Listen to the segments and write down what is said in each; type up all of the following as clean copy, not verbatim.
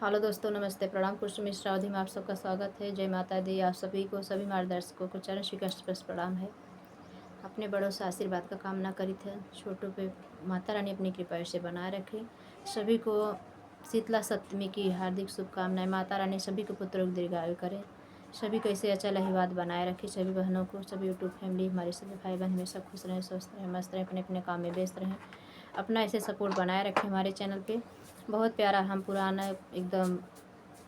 Hello दोस्तों, नमस्ते, प्रणाम। कुछ मिश्रा अवधि में आप सबका स्वागत है। जय माता दी। आप सभी को, सभी मार्गदर्शकों को चरण श्री कृष्ण प्रणाम है। अपने बड़ों से आशीर्वाद का कामना करी थे। छोटों पे माता रानी अपनी कृपा से बनाए रखे। सभी को शीतला सप्तमी की हार्दिक शुभकामनाएं। माता रानी सभी को पुत्रों की दीर्घायु करे। सभी को ऐसे अचल आशीर्वाद बनाए रखे। सभी बहनों को, सभी यूट्यूब फैमिली, हमारे सभी भाई बहन हमेशा खुश रहें, स्वस्थ रहें, मस्त रहें, अपने अपने काम में व्यस्त रहें। अपना ऐसे सपोर्ट बनाए रखें हमारे चैनल पे। बहुत प्यारा हम पुराना एकदम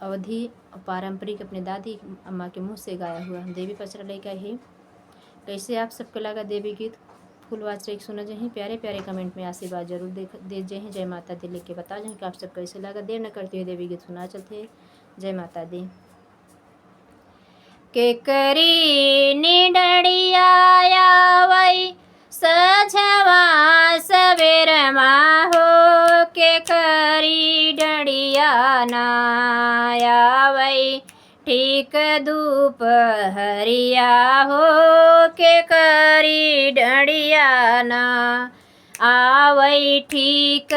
अवधि पारंपरिक अपने दादी अम्मा के मुँह से गाया हुआ हम देवी पचरा लेकर आए हैं। कैसे आप सबको लगा देवी गीत? फुल वाच एक सुना जहीं प्यारे प्यारे कमेंट में आशीर्वाद जरूर दे जहीं। जय माता दी लिख के बता जहीं कि आप सबको कैसे लगा। देर न करते हुए देवी गीत सुना चलते। जय माता दी। के करी निडड़िया वै सझवा सवेर हो के करी डड़िया नाया वै ठीक दोपहरिया हो के करी डड़िया ना आवै ठीक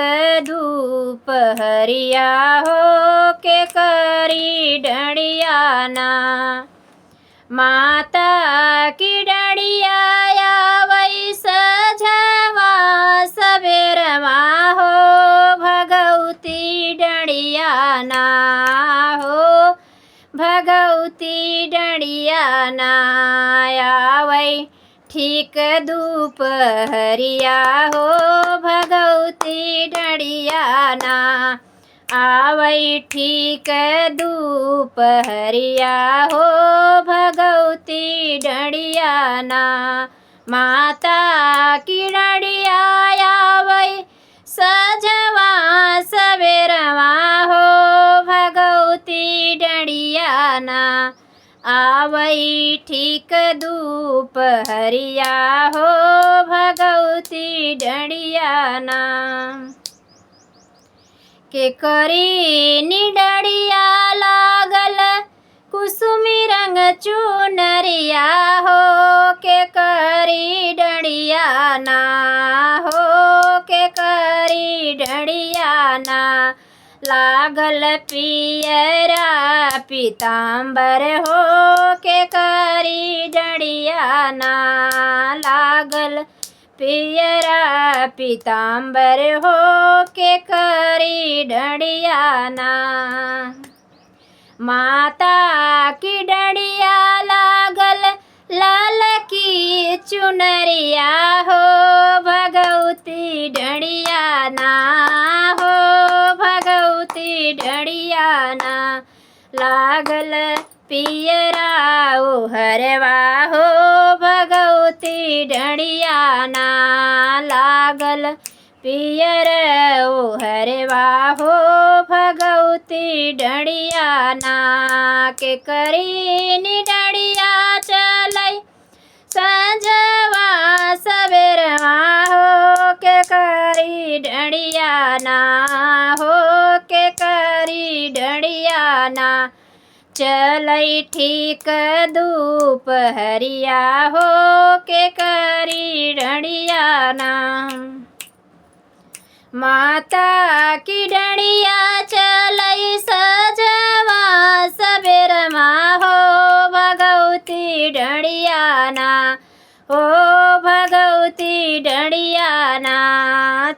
दोपहरिया हो के करी डड़िया ना माता की डड़िया वै सझवा सवेर हो भगवती डड़िया ना हो भगवती डड़िया ना आवै ठीक दोपहरिया हो भगवती डड़िया ना आवै ठीक दोपहरिया हो भगवती डड़िया ना माता की डड़िया आवै सझवा सवेरवा हो भगवती डड़िया ना आवै ठीक दोपहरिया हो भगवती डड़िया ना के करी निडड़िया लागल कुसुमी रंग चुनरिया हो के करी डड़िया ना हो के करी डड़िया ना लागल पियरा पीताम्बर हो के करी डड़िया ना लागल पियरा पीताम्बर हो के करी डड़िया ना माता की डड़िया लागल लाल की चुनरिया हो भगवती डड़िया ना हो भगवती डड़िया ना लागल पियरा हरवा हो भगवती डड़िया ना लागल पियर हरवा हो भगवती डड़िया ना के करी निडड़िया चलै संझवा सवेरवा हो के करी डड़िया ना हो के करी डड़िया ना चलै ठीक दोपहरिया हो के करी डड़िया ना माता की डड़िया चलै सझवा सवेरमा हो भगवती डड़िया ना हो भगवती डड़िया ना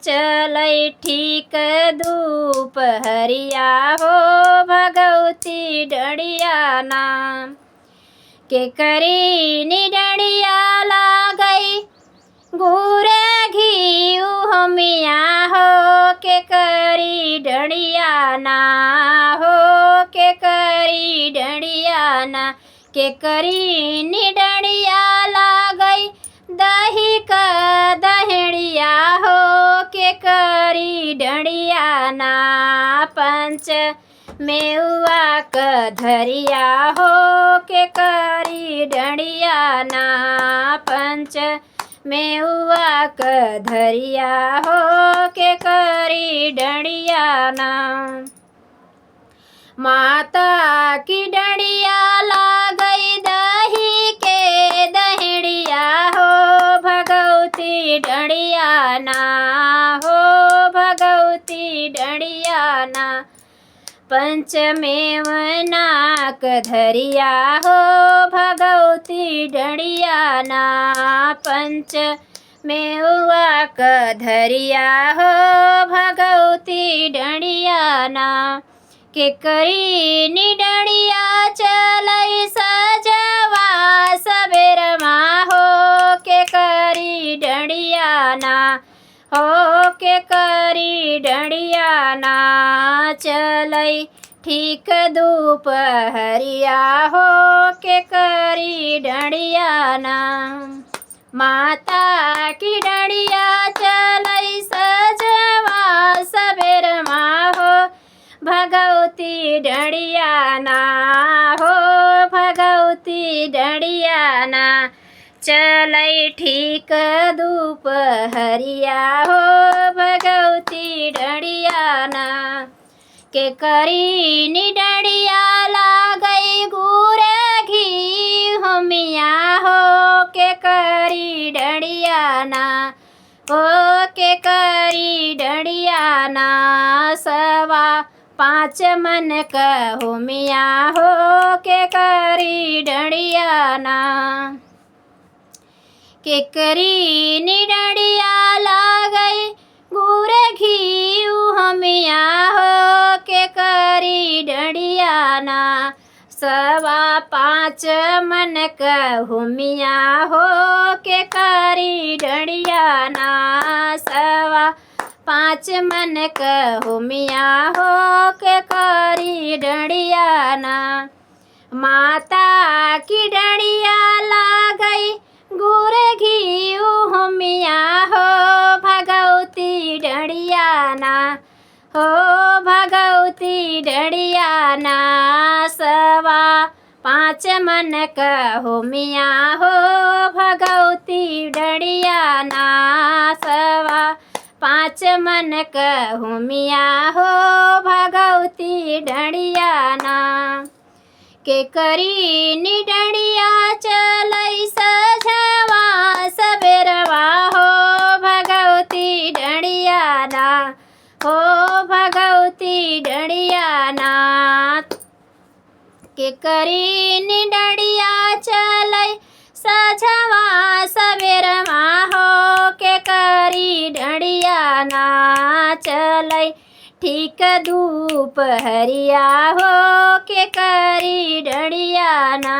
चलै ठीक दोपहरिया हो भगवती डड़िया ना के करी निडड़िया लागई घूरे घी हमिया हो के करी डड़िया ना हो के करी डड़िया ना के करी निडड़िया लागई दही का दहड़िया हो के करी डड़िया ना पंच मेवा का धरिया हो के करी डड़िया ना पंच मेवा का धरिया हो के करी डड़िया ना माता की डड़िया लागई दही के दहड़िया हो भगवती डड़िया ना हो भगवती डड़िया ना पंचमेव नाक धरिया हो भगवती डणिया ना। पंचमेव वाक धरिया हो भगवती डणिया ना। के करी निडणिया चलई सजवा सबेर मा हो के करी डणिया ना। हो के करी डणिया ना चलई ठीक दोपहरिया हो के करी डणिया ना। माता की डणिया चलई सजवा सबेर मा हो भगवती डणिया ना। हो भगवती डणिया ना चलई ठीक दोपहरिया हो भगवती डणिया ना। के करी निडणिया लागई गुर घी होमिया हो के करी डणिया ना। हो के करी डणिया ना 5 मन होमिया हो के करी डणिया ना। के करी निडणिया लागई गुर घी होमिया हो के करी डणिया ना। 5 मन होमिया हो के करी डणिया ना। 5 मन होमिया हो के करी डणिया ना। माता की डणिया लागई गुर घी होमिया हो भगवती डणिया ना। हो भगवती डणिया ना 5 मन होमिया हो भगवती डणिया ना। 5 मन होमिया हो भगवती डणिया ना। के करी निडणिया चलई सजवा सबेरवा हो भगवती डणिया ना। हो भगवती डणिया ना के करी निडणिया चलई सजवा सबेरवा हो के करी डणिया ना चलई ठीक दोपहरिया हो के करी डणिया ना।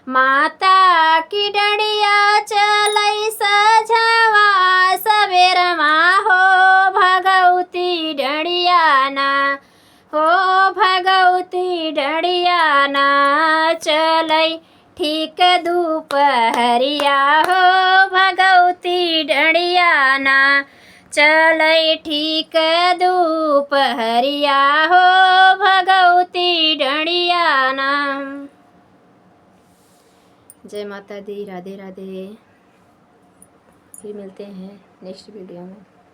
माता की डणिया चलई सजवा सबेरवा हो भगवती डणिया ना। हो भगवती डणिया ना चलई ठीक दोपहरिया हो भगवती डणिया ना चलई ठीक दोपहरिया हो भगवती डणिया ना। जय माता दी। राधे राधे। फिर मिलते हैं नेक्स्ट वीडियो में।